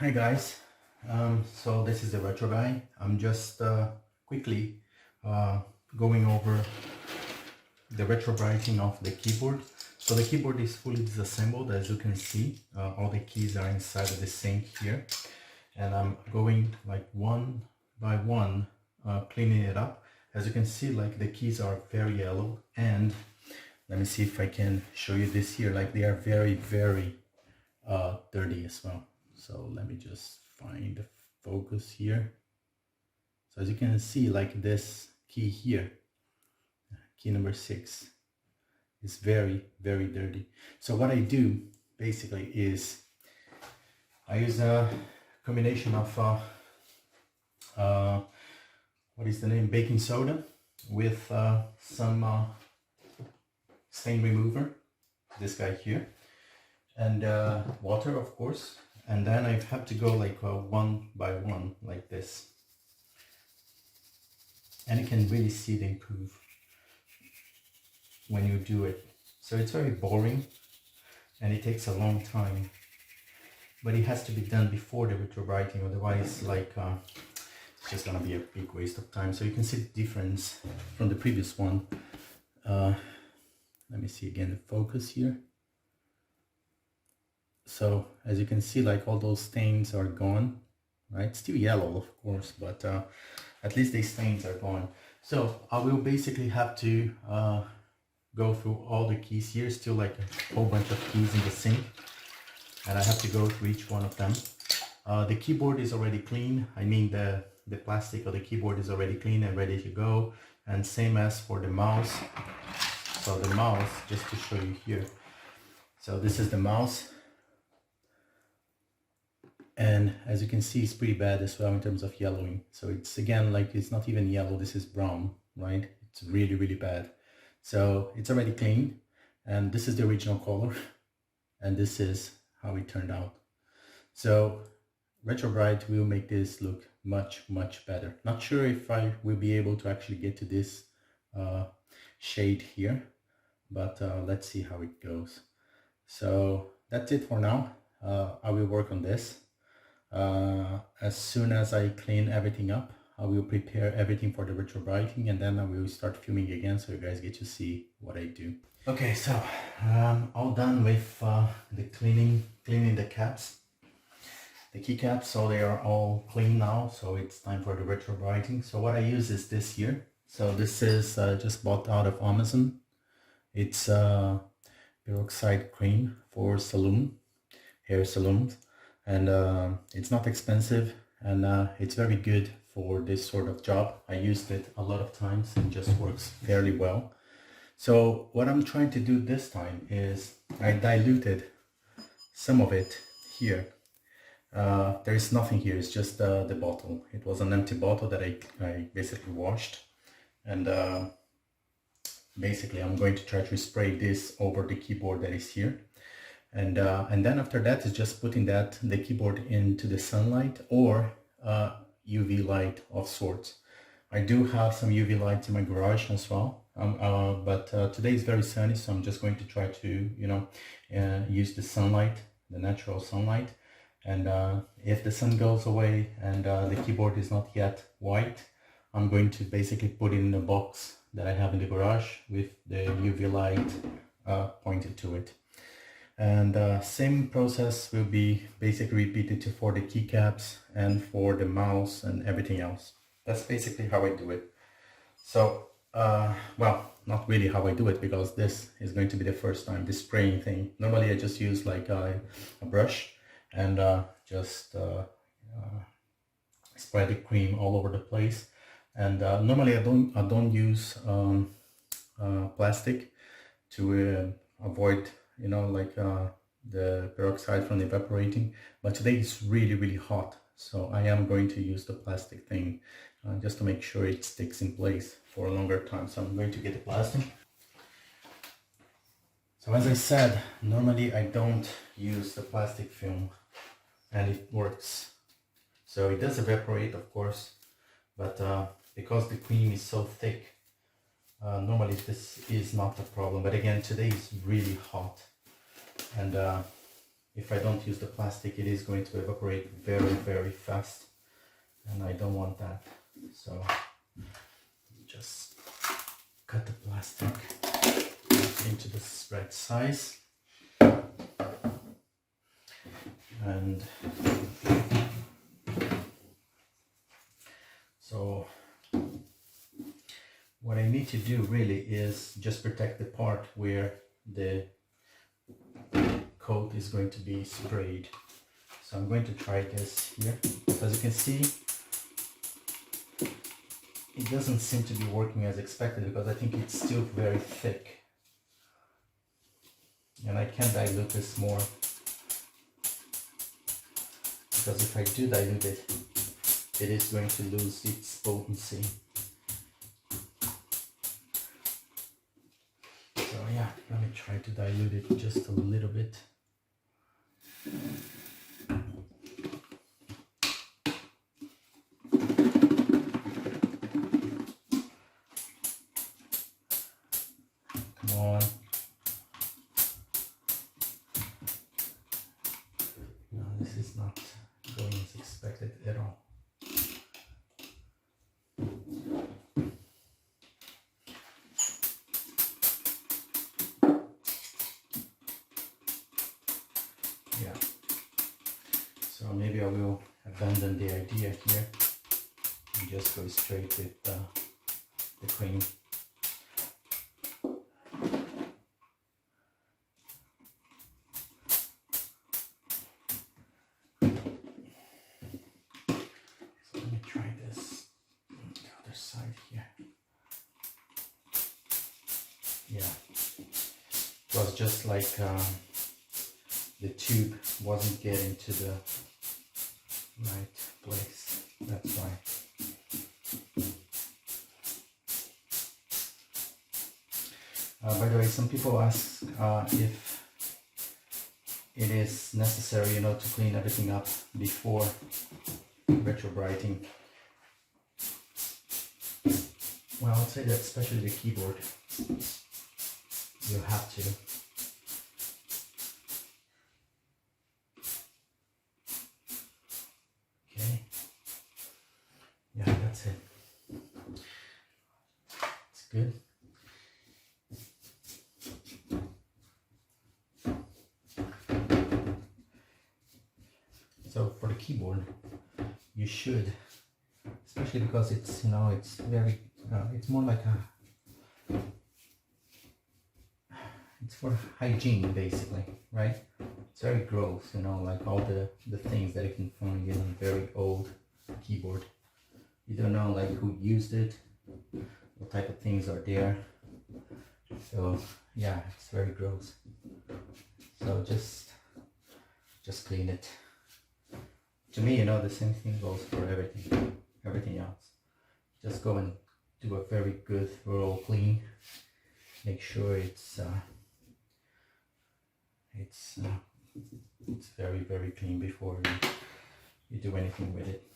Hi guys, so this is the retro guy. I'm just quickly uh, going over the retrobriting of the keyboard. So the keyboard is fully disassembled, as you can see. All the keys are inside of the sink here, and I'm going like one by one, cleaning it up. As you can see, like the keys are very yellow, and let me see if I can show you this here. Like they are very dirty as well. So let me just find the focus here. So as you can see, like this key here, key number 6, is very dirty. So what I do basically is I use a combination of what is the name, baking soda with some stain remover, this guy here, and water, of course. And then I have to go like one by one like this, and you can really see the improve when you do it. So it's very boring and it takes a long time, but it has to be done before the retrobriting, otherwise like it's just gonna be a big waste of time. So you can see the difference from the previous one. Let me see again the focus here. So as you can see, like all those stains are gone, right? Still yellow, of course, but at least the stains are gone. So I will basically have to go through all the keys here, still like a whole bunch of keys in the sink, and I have to go through each one of them. The keyboard is already clean. I mean the plastic of the keyboard is already clean and ready to go, and same as for the mouse. So the mouse, just to show you here, so this is the mouse. And as you can see, it's pretty bad as well in terms of yellowing. So it's again, like it's not even yellow, this is brown, right? It's really bad. So it's already clean, and this is the original color, and this is how it turned out. So retrobrite will make this look much better. Not sure if I will be able to actually get to this shade here, but let's see how it goes. So that's it for now. I will work on this. As soon as I clean everything up, I will prepare everything for the retrobriting, and then I will start filming again so you guys get to see what I do. Okay, so all done with the cleaning the caps, the keycaps, so they are all clean now. So it's time for the retrobriting. So what I use is this here. So this is just bought out of Amazon. It's peroxide cream for hair salons. And it's not expensive, and it's very good for this sort of job. I used it a lot of times and just works fairly well. So what I'm trying to do this time is I diluted some of it here. There is nothing here, it's just the bottle. It was an empty bottle that I basically washed, and basically I'm going to try to spray this over the keyboard that is here. And then after that is just putting the keyboard into the sunlight or UV light of sorts. I do have some UV lights in my garage as well, but today is very sunny, so I'm just going to try to, you know, use the sunlight, the natural sunlight. And if the sun goes away and the keyboard is not yet white, I'm going to basically put it in a box that I have in the garage with the UV light pointed to it. And same process will be basically repeated for the keycaps and for the mouse and everything else. That's basically how I do it. So, well, not really how I do it, because this is going to be the first time, this spraying thing. Normally I just use like a brush and just spread the cream all over the place. And normally I don't use plastic to avoid, you know, like the peroxide from evaporating, but today it's really hot, so I am going to use the plastic thing just to make sure it sticks in place for a longer time. So I'm going to get the plastic. So as I said, normally I don't use the plastic film, and it works. So it does evaporate, of course, but because the cream is so thick, normally this is not a problem. But again, today is really hot, and if I don't use the plastic, it is going to evaporate very, very fast, and I don't want that. So just cut the plastic into the right size, and so what I need to do really is just protect the part where the coat is going to be sprayed. So I'm going to try this here. As you can see, it doesn't seem to be working as expected because I think it's still very thick, and I can dilute this more, because if I do dilute it, it is going to lose its potency. So yeah, let me try to dilute it just a little bit. Come on. No, this is not going as expected at all. Yeah. So maybe I will abandon the idea here and just go straight with the cream. So let me try this on the other side here. Yeah, it was just like the tube wasn't getting to the right place. That's why. By the way, some people ask if it is necessary, to clean everything up before retrobriting. Well, I'd say that especially the keyboard, you have to. Okay. Yeah, that's it. It's good. So for the keyboard, you should, especially because it's, it's very, it's more like it's for hygiene basically, right? It's very gross, like all the things that you can find in a very old keyboard. You don't know like who used it, what type of things are there. So yeah, it's very gross. So just clean it. To me, the same thing goes for everything else. Just go and do a very good thorough clean. Make sure it's very, very clean before you do anything with it.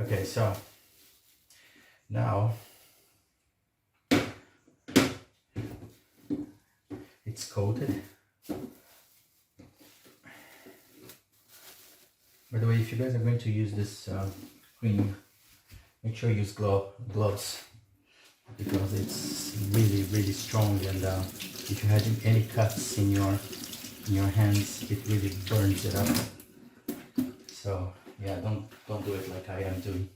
Okay, so now it's coated. By the way, if you guys are going to use this cream, make sure you use gloves, because it's really, really strong, and if you had any cuts in your hands, it really burns it up. So yeah, don't do it like I am doing.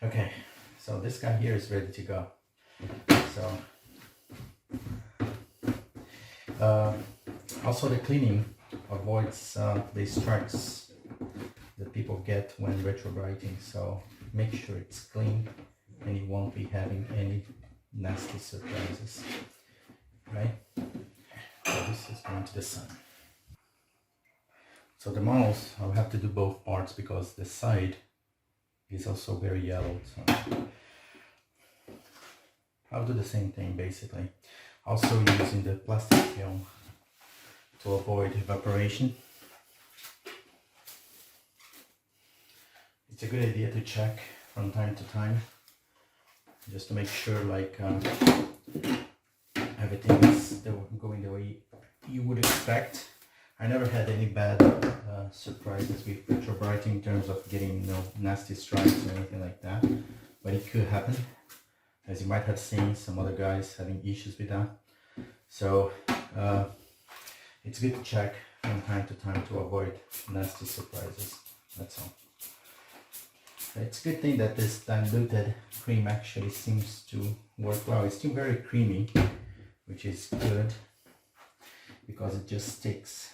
Okay, so this guy here is ready to go. So also the cleaning avoids these strikes that people get when retrobriting, so make sure it's clean and you won't be having any nasty surprises, right? So this is going to the sun. So the mouse, I'll have to do both parts because the side is also very yellow, so I'll do the same thing basically. Also using the plastic film to avoid evaporation. It's a good idea to check from time to time, just to make sure like everything is going the way you would expect. I never had any bad surprises with retrobriting in terms of getting, you know, nasty stripes or anything like that, but it could happen, as you might have seen some other guys having issues with that. So it's good to check from time to time to avoid nasty surprises. That's all. It's a good thing that this diluted cream actually seems to work well. It's still very creamy, which is good because it just sticks.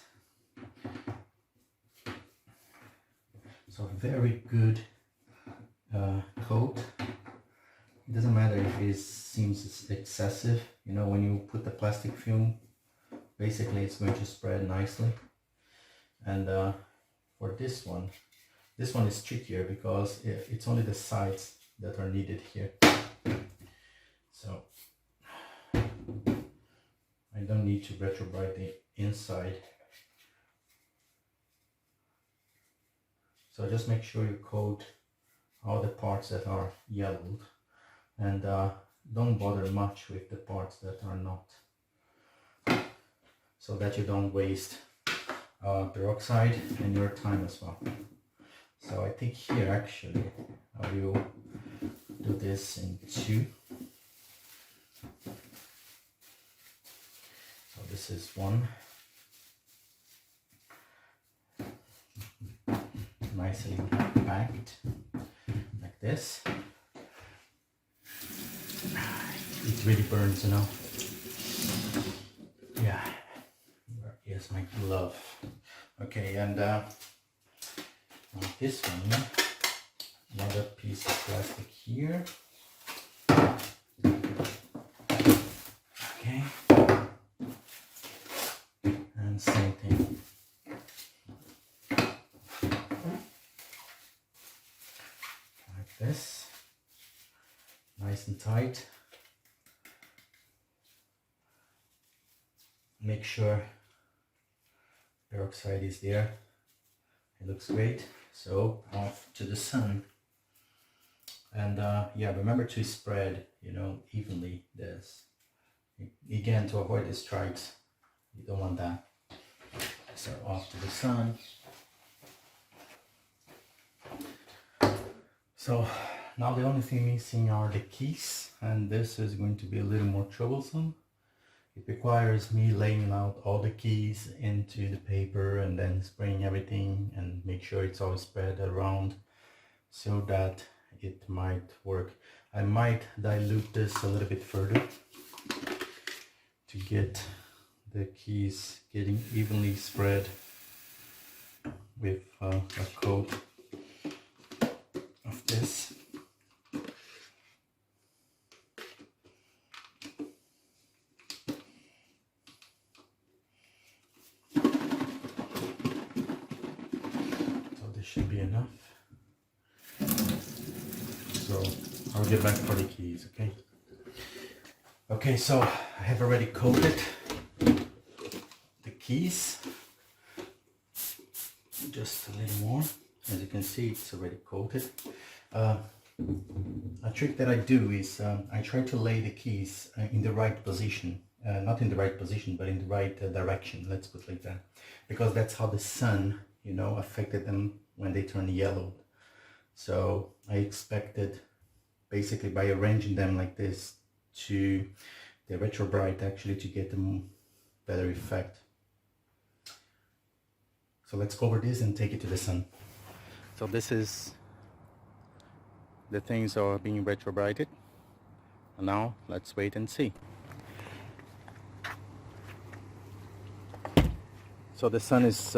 So very good coat. It doesn't matter if it seems excessive. You know, when you put the plastic film, basically it's going to spread nicely. And for this one is trickier because it's only the sides that are needed here. So I don't need to retrobrite the inside. So just make sure you coat all the parts that are yellowed, and don't bother much with the parts that are not, so that you don't waste peroxide and your time as well. So I think here actually I will do this in two. So this is one. Nicely packed like this. It really burns, you know. Yeah. Where is my glove? Okay, and this one, another piece of plastic here. Okay. And same thing. This nice and tight. Make sure peroxide is there. It looks great. So off to the sun. And yeah, remember to spread, you know, evenly this. Again, to avoid the stripes, you don't want that. So off to the sun. So now the only thing missing are the keys, and this is going to be a little more troublesome. It requires me laying out all the keys into the paper and then spraying everything and make sure it's all spread around so that it might work. I might dilute this a little bit further to get the keys getting evenly spread with a coat of this. So this should be enough. So I'll get back for the keys, okay? Okay, so I have already coated the keys. Just a little more. As you can see, it's already coated. A trick that I do is I try to lay the keys in the right position. Not in the right position, but in the right direction, let's put it like that. Because that's how the sun, you know, affected them when they turn yellow. So I expected, basically by arranging them like this, to the retrobrite actually to get a better effect. So let's cover this and take it to the sun. So this is, the things are being retrobrited. And now let's wait and see. So the sun is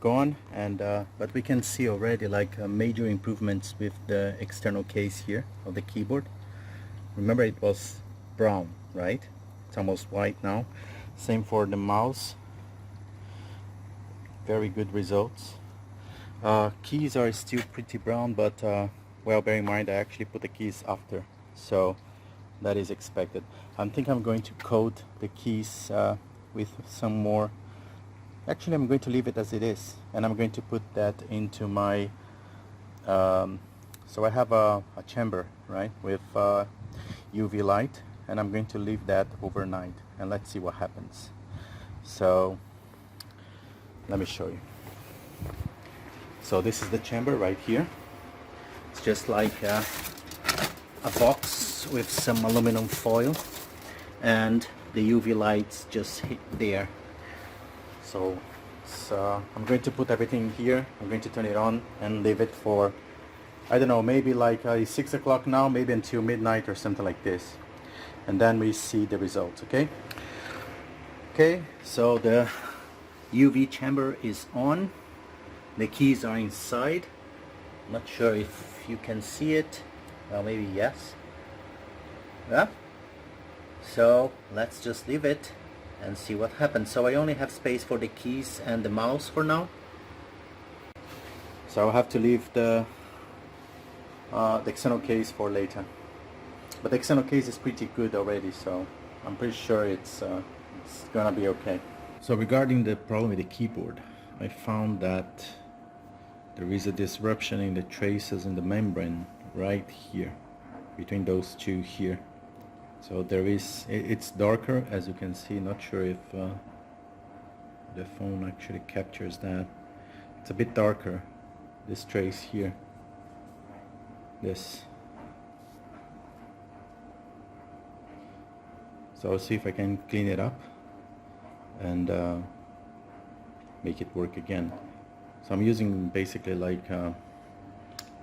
gone, and but we can see already like major improvements with the external case here of the keyboard. Remember, it was brown, right? It's almost white now. Same for the mouse. Very good results. Keys are still pretty brown, but well, bear in mind I actually put the keys after, so that is expected. I think I'm going to coat the keys with some more. Actually, I'm going to leave it as it is, and I'm going to put that into my so I have a chamber, right, with UV light, and I'm going to leave that overnight, and let's see what happens. So Let me show you. So this is the chamber right here. It's just like a box with some aluminum foil, and the UV lights just hit there. So I'm going to put everything here. I'm going to turn it on and leave it for, I don't know, maybe like 6 o'clock now, maybe until midnight or something like this, and then we see the results. Okay, so the UV chamber is on. The keys are inside. Not sure if you can see it. Well, maybe yes. Yeah. So let's just leave it and see what happens. So I only have space for the keys and the mouse for now. So I'll have to leave the external case for later. But the external case is pretty good already, so I'm pretty sure it's gonna be okay. So regarding the problem with the keyboard, I found that there is a disruption in the traces in the membrane right here, between those two here. So there is, it's darker, as you can see. Not sure if the phone actually captures that. It's a bit darker, this trace here, this. So I'll see if I can clean it up and make it work again. So I'm using basically like a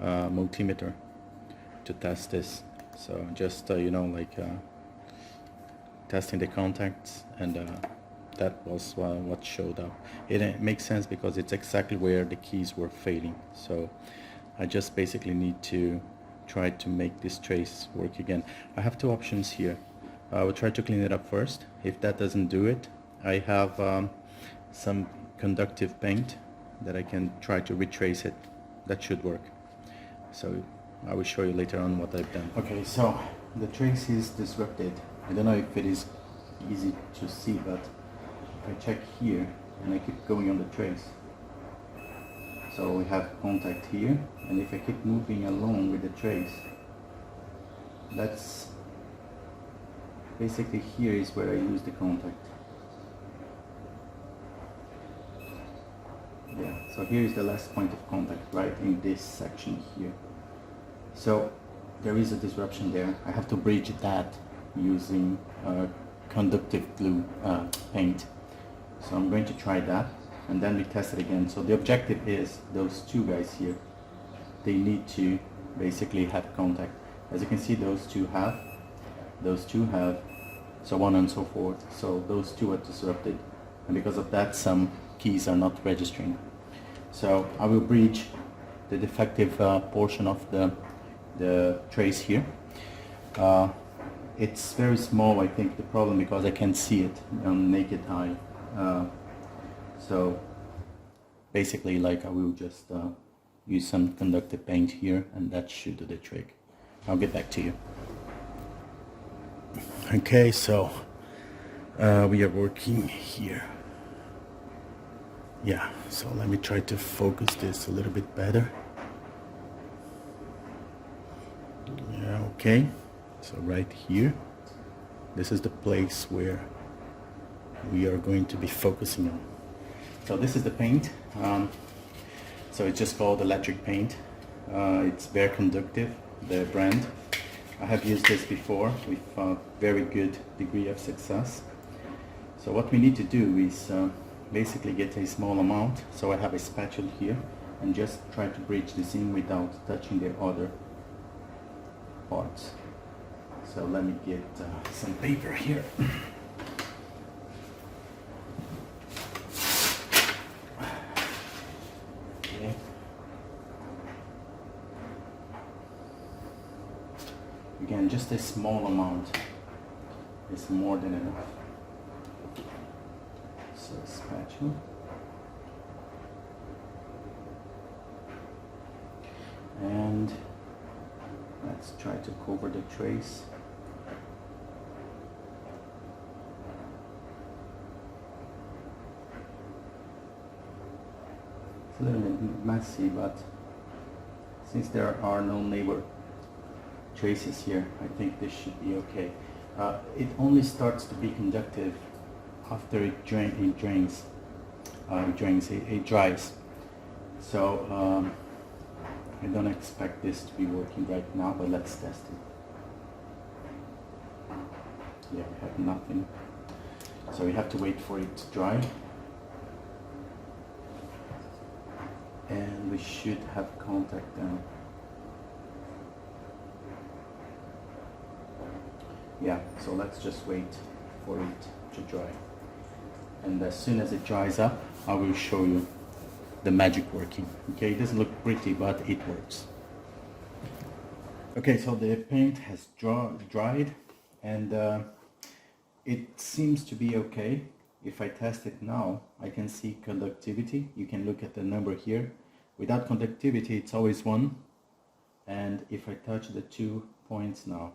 multimeter to test this. So just you know, like testing the contacts, and that was what showed up. It makes sense because it's exactly where the keys were failing. So I just basically need to try to make this trace work again. I have two options here. I will try to clean it up first. If that doesn't do it, I have some conductive paint that I can try to retrace it. That should work. So I will show you later on what I've done. Okay, so the trace is disrupted. I don't know if it is easy to see, but if I check here and I keep going on the trace, so we have contact here, and if I keep moving along with the trace, that's basically here is where I lose the contact. Yeah, so here is the last point of contact, right in this section here. So there is a disruption there. I have to bridge that using conductive glue paint. So I'm going to try that, and then we test it again. So the objective is those two guys here, they need to basically have contact. As you can see, those two have, so on and so forth. So those two are disrupted, and because of that some keys are not registering. So I will bridge the defective portion of the trace here. It's very small, I think, the problem, because I can't see it on naked eye. So basically, like, I will just use some conductive paint here, and that should do the trick. I'll get back to you. Okay, so we are working here. Yeah, so let me try to focus this a little bit better. Yeah, okay, so right here, this is the place where we are going to be focusing on. So this is the paint. So it's just called electric paint. It's very conductive, the brand. I have used this before with a very good degree of success. So what we need to do is basically get a small amount. So I have a spatula here, and just try to bridge this in without touching the other parts. So let me get some paper here. Okay. Again, just a small amount is more than enough. So spatula. And let's try to cover the trace. It's a little bit messy, but since there are no neighbor traces here, I think this should be okay. It only starts to be conductive after it drains. it dries. So I don't expect this to be working right now, but let's test it. Yeah, we have nothing. So we have to wait for it to dry. And we should have contact now. Yeah, so let's just wait for it to dry. And as soon as it dries up, I will show you the magic working. Okay, it doesn't look pretty, but it works. Okay, so the paint has dried, and it seems to be okay. If I test it now, I can see conductivity. You can look at the number here. Without conductivity, it's always 1. And if I touch the 2 points now,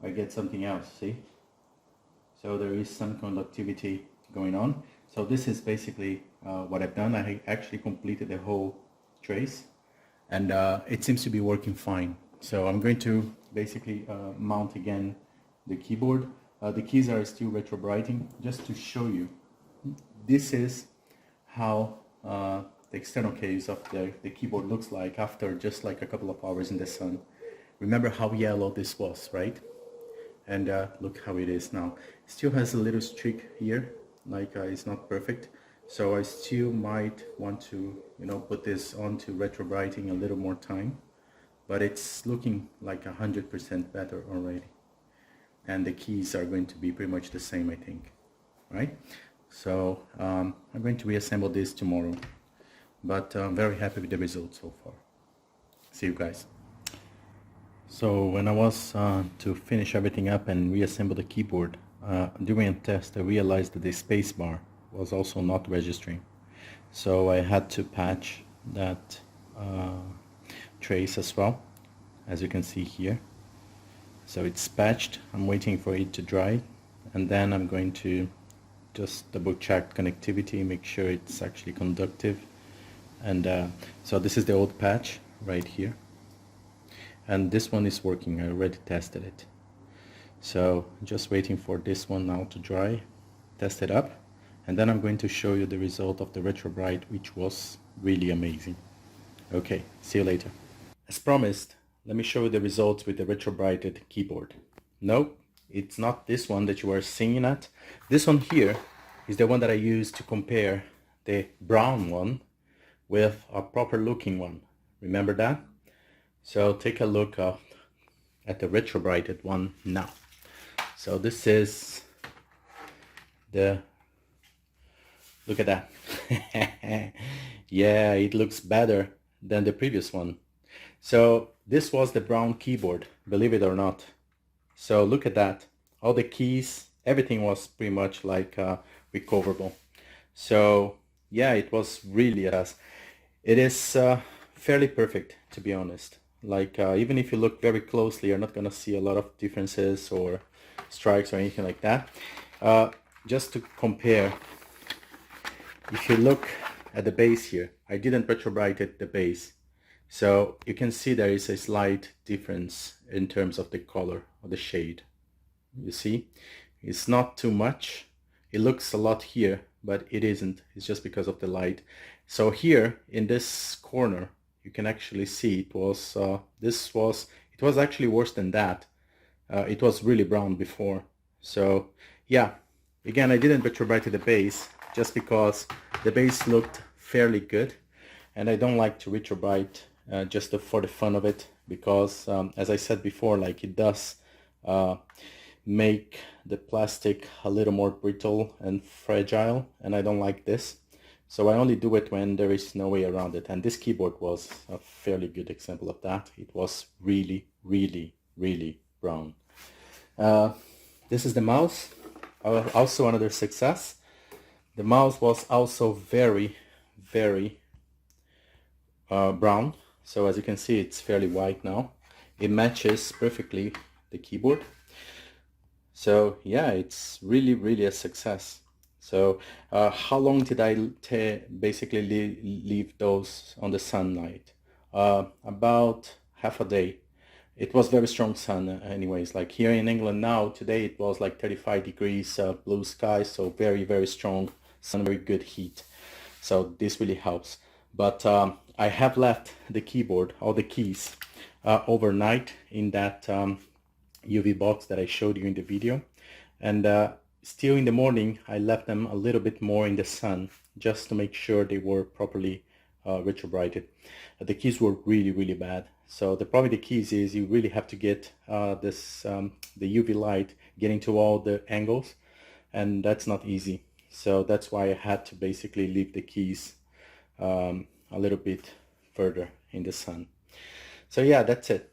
I get something else, see? So there is some conductivity going on. So this is basically what I've done. I actually completed the whole trace, and it seems to be working fine. So I'm going to basically mount again the keyboard. The keys are still retrobriting. Just to show you, this is how the external case of the keyboard looks like after just like a couple of hours in the sun. Remember how yellow this was, right? And look how it is now. It still has a little streak here, like it's not perfect. So I still might want to, put this on to retrobriting a little more time. But it's looking like 100% better already. And the keys are going to be pretty much the same, I think, right? So I'm going to reassemble this tomorrow, but I'm very happy with the results so far. See you guys. So when I was to finish everything up and reassemble the keyboard, during a test I realized that the spacebar was also not registering. So I had to patch that trace as well, as you can see here. So it's patched. I'm waiting for it to dry, and then I'm going to just double check connectivity, make sure it's actually conductive. And so this is the old patch right here, and this one is working. I already tested it. So just waiting for this one now to dry, test it up, and then I'm going to show you the result of the retrobrite, which was really amazing. Okay, see you later. As promised, let me show you the results with the retrobrited keyboard. No, it's not this one that you are seeing at. This one here is the one that I used to compare the brown one with a proper looking one. Remember that? So take a look at the retrobrited one now. So this is the, look at that. Yeah, it looks better than the previous one. So this was the brown keyboard, believe it or not. So look at that. All the keys, everything was pretty much like recoverable. So yeah, it was really it is fairly perfect, to be honest. Like even if you look very closely, you're not gonna see a lot of differences or strikes or anything like that. Just to compare, if you look at the base here, I didn't retrobrite the base. So you can see there is a slight difference in terms of the color or the shade. You see, it's not too much. It looks a lot here, but it isn't. It's just because of the light. So here in this corner, you can actually see it was it was actually worse than that. It was really brown before. So yeah, again, I didn't retrobrite the base just because the base looked fairly good, and I don't like to retrobrite just for the fun of it, because as I said before, like it does make the plastic a little more brittle and fragile, and I don't like this. So I only do it when there is no way around it, and this keyboard was a fairly good example of that. It was really, really, really brown. This is the mouse, also another success. The mouse was also very, very brown. So as you can see, it's fairly white now. It matches perfectly the keyboard. So yeah, it's really, really a success. So how long did I basically leave those on the sunlight? About half a day. It was very strong sun anyways. Like here in England now, today it was like 35 degrees blue sky, so very, very strong sun, very good heat. So this really helps. But I have left the keyboard, all the keys, overnight in that UV box that I showed you in the video. And still in the morning, I left them a little bit more in the sun just to make sure they were properly retrobrighted. The keys were really, really bad. So the problem with the keys is you really have to get the UV light getting to all the angles, and that's not easy. So that's why I had to basically leave the keys a little bit further in the sun. So yeah, that's it.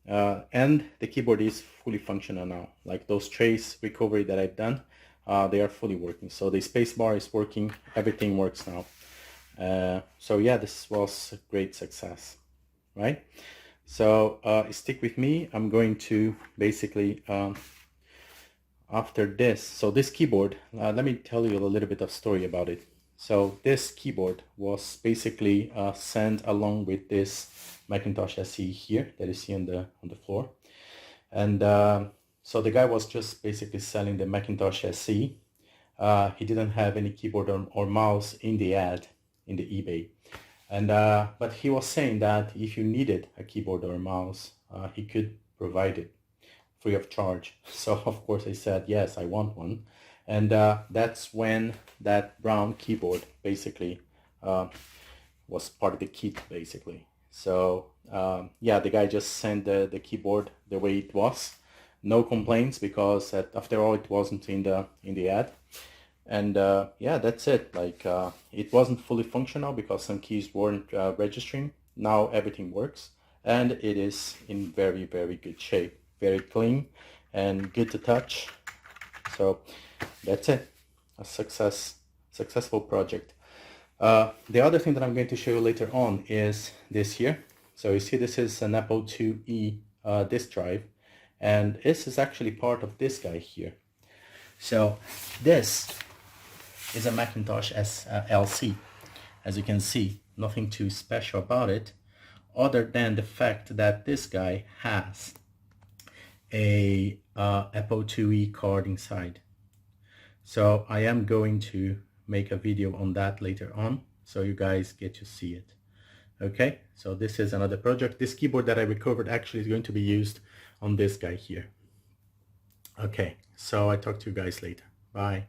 And the keyboard is fully functional now. Like those trace recovery that I've done, they are fully working. So the spacebar is working, everything works now. So yeah, this was a great success, right? So stick with me. I'm going to basically after this, so this keyboard, let me tell you a little bit of story about it. So this keyboard was basically sent along with this Macintosh SE here that you see on the floor. And so the guy was just basically selling the Macintosh SE. He didn't have any keyboard or mouse in the ad, in the eBay. And but he was saying that if you needed a keyboard or a mouse, he could provide it free of charge. So of course I said, yes, I want one. And that's when that brown keyboard basically was part of the kit basically. So yeah, the guy just sent the keyboard the way it was. No complaints, because after all it wasn't in the ad. And yeah, that's it. Like it wasn't fully functional because some keys weren't registering. Now everything works and it is in very, very good shape. Very clean and good to touch. So that's it. A successful project. The other thing that I'm going to show you later on is this here. So you see this is an Apple IIe disk drive, and this is actually part of this guy here. So this is a Macintosh LC. As you can see, nothing too special about it, other than the fact that this guy has a Apple IIe card inside. So I am going to make a video on that later on, so you guys get to see it. Okay, so this is another project. This keyboard that I recovered actually is going to be used on this guy here. Okay, so I talk to you guys later. Bye.